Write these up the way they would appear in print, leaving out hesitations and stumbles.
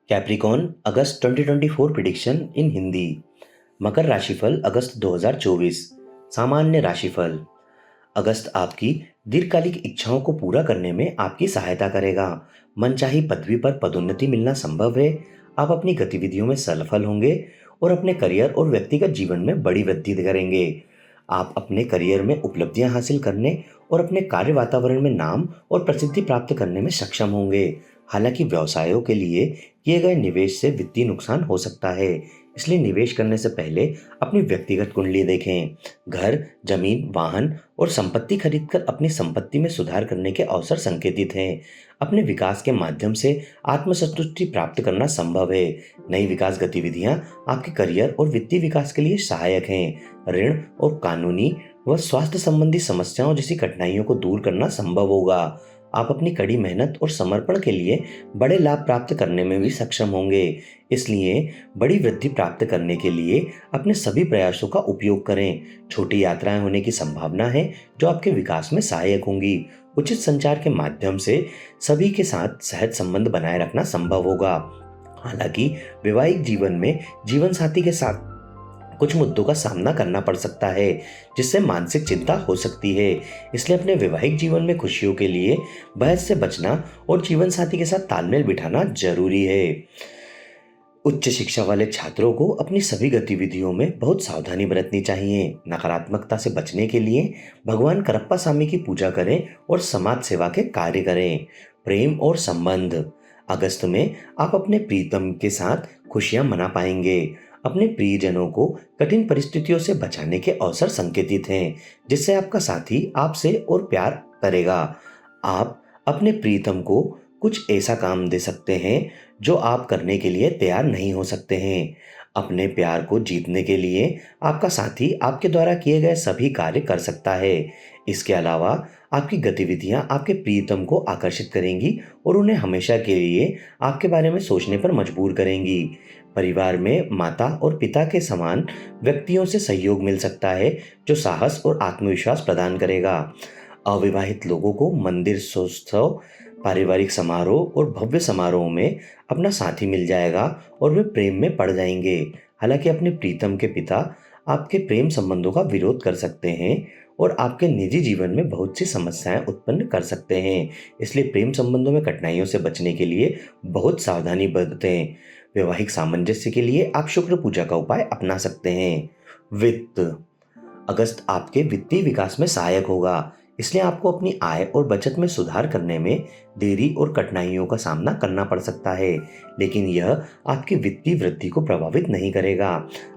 Capricorn अगस्त 2024 prediction इन हिंदी। मकर राशिफल अगस्त 2024। सामान्य राशिफल। अगस्त आपकी दीर्घकालिक इच्छाओं को पूरा करने में आपकी सहायता करेगा। मनचाही पदवी पर पदोन्नति मिलना संभव है। आप अपनी गतिविधियों में सफल होंगे और अपने करियर और व्यक्तिगत जीवन में बड़ी वृद्धि करेंगे। आप अपने करियर में उपलब्धियां हासिल करने और अपने कार्य वातावरण में नाम और प्रसिद्धि प्राप्त करने में सक्षम होंगे। हालांकि व्यवसायों के लिए किए गए निवेश से वित्तीय नुकसान हो सकता है, इसलिए निवेश करने से पहले अपनी व्यक्तिगत कुंडली देखें। घर, जमीन, वाहन और संपत्ति खरीदकर अपनी संपत्ति में सुधार करने के अवसर संकेतित हैं। अपने विकास के माध्यम से आत्मसंतुष्टि प्राप्त करना संभव है। नई विकास गतिविधियां आपके करियर और वित्तीय विकास के लिए सहायक हैं। ऋण और कानूनी व स्वास्थ्य संबंधी समस्याओं जैसी कठिनाइयों को दूर करना संभव होगा। आप अपनी कड़ी मेहनत और समर्पण के लिए बड़े लाभ प्राप्त करने में भी सक्षम होंगे। इसलिए बड़ी वृद्धि प्राप्त करने के लिए अपने सभी प्रयासों का उपयोग करें। छोटी यात्राएं होने की संभावना है जो आपके विकास में सहायक होंगी। उचित संचार के माध्यम से सभी के साथ सहज संबंध बनाए रखना संभव होगा। हालांकि वैवाहिक जीवन में जीवन साथी के साथ कुछ मुद्दों का सामना करना पड़ सकता है, जिससे मानसिक चिंता हो सकती है। इसलिए अपने वैवाहिक जीवन में खुशियों के लिए बहस से बचना और जीवन साथी के साथ तालमेल बिठाना जरूरी है। उच्च शिक्षा वाले छात्रों को अपनी सभी गतिविधियों में बहुत सावधानी बरतनी चाहिए। नकारात्मकता से बचने के लिए भगवान करप्पा स्वामी की पूजा करें और समाज सेवा के कार्य करें। प्रेम और संबंध। अगस्त में आप अपने प्रीतम के साथ खुशियां मना पाएंगे। अपने प्रियजनों को कठिन परिस्थितियों से बचाने के अवसर संकेतित हैं, जिससे आपका साथी आपसे और प्यार करेगा। आप अपने प्रीतम को कुछ ऐसा काम दे सकते हैं जो आप करने के लिए तैयार नहीं हो सकते हैं। अपने प्यार को जीतने के लिए आपका साथी आपके द्वारा किए गए सभी कार्य कर सकता है। इसके अलावा आपकी गतिविधियां आपके प्रीतम को आकर्षित करेंगी और उन्हें हमेशा के लिए आपके बारे में सोचने पर मजबूर करेंगी। परिवार में माता और पिता के समान व्यक्तियों से सहयोग मिल सकता है, जो साहस और आत्मविश्वास प्रदान करेगा। अविवाहित लोगों को मंदिर उत्सव, पारिवारिक समारोह और भव्य समारोह में अपना साथी मिल जाएगा और वे प्रेम में पड़ जाएंगे। हालांकि अपने प्रीतम के पिता आपके प्रेम संबंधों का विरोध कर सकते हैं और आपके निजी जीवन में बहुत सी समस्याएं उत्पन्न कर सकते हैं। इसलिए प्रेम संबंधों में कठिनाइयों से बचने के लिए बहुत सावधानी बरतें। वैवाहिक सामंजस्य के लिए आप शुक्र पूजा का उपाय अपना सकते हैं। वित्त। अगस्त आपके वित्तीय विकास में सहायक होगा, इसलिए आपको अपनी आय और बचत में सुधार करने में देरी और कठिनाइयों का सामना करना पड़ सकता है, लेकिन यह आपकी वित्तीय वृद्धि को प्रभावित नहीं करेगा।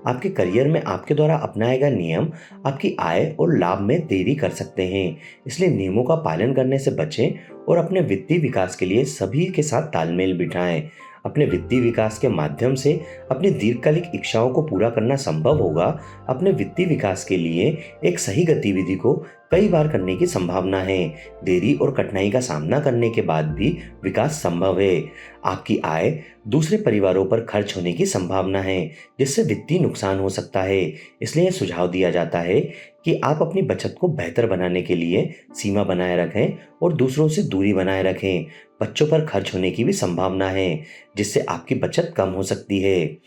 आपके करियर में आपके द्वारा अपनाए गए नियम आपकी आय और लाभ में देरी कर सकते हैं, इसलिए नियमों का पालन करने से बचें और अपने वित्तीय विकास के लिए सभी के साथ तालमेल बिठाएं। अपने वित्तीय विकास के माध्यम से अपनी दीर्घकालिक इच्छाओं को पूरा करना संभव होगा। अपने वित्तीय विकास के लिए एक सही गतिविधि को कई बार करने की संभावना है। देरी और कठिनाई का सामना करने के बाद भी विकास संभव है। आपकी आय दूसरे परिवारों पर खर्च होने की संभावना है, जिससे वित्तीय नुकसान हो सकता है। इसलिए यह सुझाव दिया जाता है कि आप अपनी बचत को बेहतर बनाने के लिए सीमा बनाए रखें और दूसरों से दूरी बनाए रखें। बच्चों पर खर्च होने की भी संभावना है, जिससे आपकी बचत कम हो सकती है।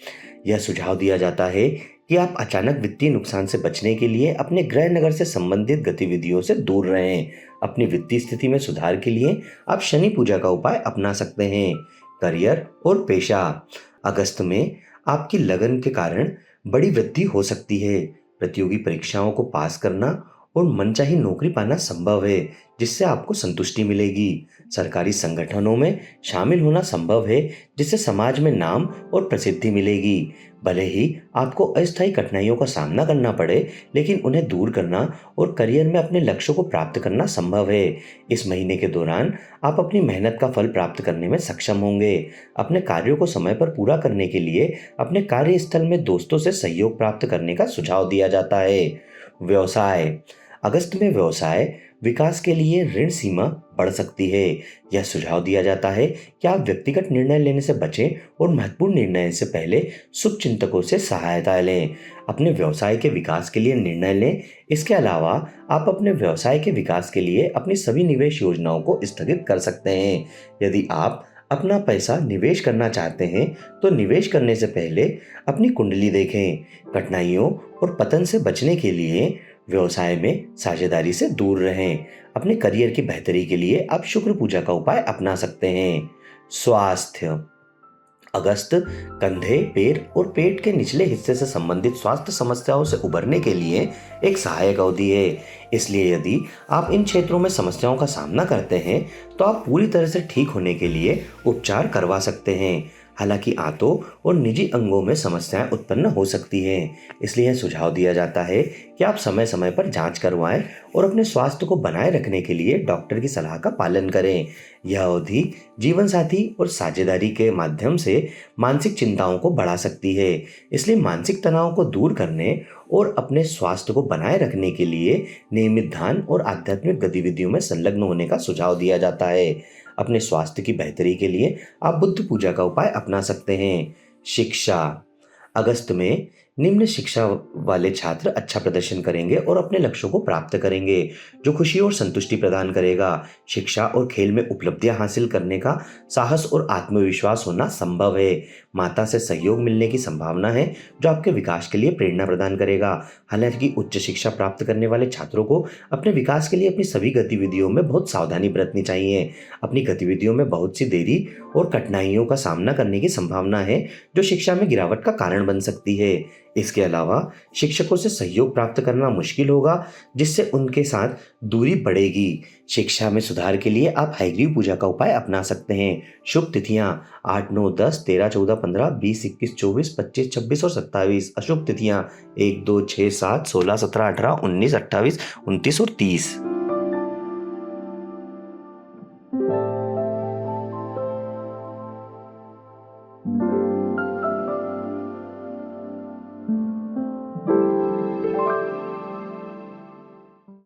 यह सुझाव दिया जाता है कि आप अचानक वित्तीय नुकसान से बचने के लिए अपने गृह नगर से संबंधित गतिविधियों से दूर रहें। अपनी वित्तीय स्थिति में सुधार के लिए आप शनि पूजा का उपाय अपना सकते हैं। करियर और पेशा। अगस्त में आपकी लगन के कारण बड़ी वृद्धि हो सकती है। प्रतियोगी परीक्षाओं को पास करना और मनचाही नौकरी पाना संभव है, जिससे आपको संतुष्टि मिलेगी। सरकारी संगठनों में शामिल होना संभव है, जिससे समाज में नाम और प्रसिद्धि मिलेगी। भले ही आपको अस्थायी कठिनाइयों का सामना करना पड़े, लेकिन उन्हें दूर करना और करियर में अपने लक्ष्यों को प्राप्त करना संभव है। इस महीने के दौरान आप अपनी मेहनत का फल प्राप्त करने में सक्षम होंगे। अपने कार्यों को समय पर पूरा करने के लिए अपने कार्यस्थल में दोस्तों से सहयोग प्राप्त करने का सुझाव दिया जाता है। व्यवसाय। अगस्त में व्यवसाय विकास के लिए ऋण सीमा बढ़ सकती है। यह सुझाव दिया जाता है कि आप व्यक्तिगत निर्णय लेने से बचें और महत्वपूर्ण निर्णय से पहले शुभचिंतकों से सहायता लें। अपने व्यवसाय के विकास के लिए निर्णय लें। इसके अलावा आप अपने व्यवसाय के विकास के लिए अपनी सभी निवेश योजनाओं को स्थगित कर सकते हैं। यदि आप अपना पैसा निवेश करना चाहते हैं तो निवेश करने से पहले अपनी कुंडली देखें। कठिनाइयों और पतन से बचने के लिए व्यवसाय में साझेदारी से दूर रहें। अपने करियर की बेहतरी के लिए आप शुक्र पूजा का उपाय अपना सकते हैं। स्वास्थ्य। अगस्त कंधे, पैर और पेट के निचले हिस्से से संबंधित स्वास्थ्य समस्याओं से उबरने के लिए एक सहायक अवधि है। इसलिए यदि आप इन क्षेत्रों में समस्याओं का सामना करते हैं तो आप पूरी तरह से ठीक होने के लिए उपचार करवा सकते हैं। हालांकि आंतों और निजी अंगों में समस्याएं उत्पन्न हो सकती हैं, इसलिए यह सुझाव दिया जाता है कि आप समय समय पर जांच करवाएं और अपने स्वास्थ्य को बनाए रखने के लिए डॉक्टर की सलाह का पालन करें। यह अवधि जीवन साथी और साझेदारी के माध्यम से मानसिक चिंताओं को बढ़ा सकती है, इसलिए मानसिक तनाव को दूर करने और अपने स्वास्थ्य को बनाए रखने के लिए नियमित ध्यान और आध्यात्मिक गतिविधियों में संलग्न होने का सुझाव दिया जाता है। अपने स्वास्थ्य की बेहतरी के लिए आप बुद्ध पूजा का उपाय अपना सकते हैं। शिक्षा। अगस्त में निम्न शिक्षा वाले छात्र अच्छा प्रदर्शन करेंगे और अपने लक्ष्यों को प्राप्त करेंगे, जो खुशी और संतुष्टि प्रदान करेगा। शिक्षा और खेल में उपलब्धियां हासिल करने का साहस और आत्मविश्वास होना संभव है। माता से सहयोग मिलने की संभावना है, जो आपके विकास के लिए प्रेरणा प्रदान करेगा। हालांकि उच्च शिक्षा प्राप्त करने वाले छात्रों को अपने विकास के लिए अपनी सभी गतिविधियों में बहुत सावधानी बरतनी चाहिए। अपनी गतिविधियों में बहुत सी देरी और कठिनाइयों का सामना करने की संभावना है, जो शिक्षा में गिरावट का कारण बन सकती है। इसके अलावा शिक्षकों से सहयोग प्राप्त करना मुश्किल होगा, जिससे उनके साथ दूरी बढ़ेगी। शिक्षा में सुधार के लिए आप हयग्रीव पूजा का उपाय अपना सकते हैं। शुभ तिथियां 8, 9, 10, 13, 14, 15, 20, 21, 24, 25, 26 और 27। अशुभ तिथियां 1, 2, 6, 7, 16, 17, 18, 19, 28, 29 और 30।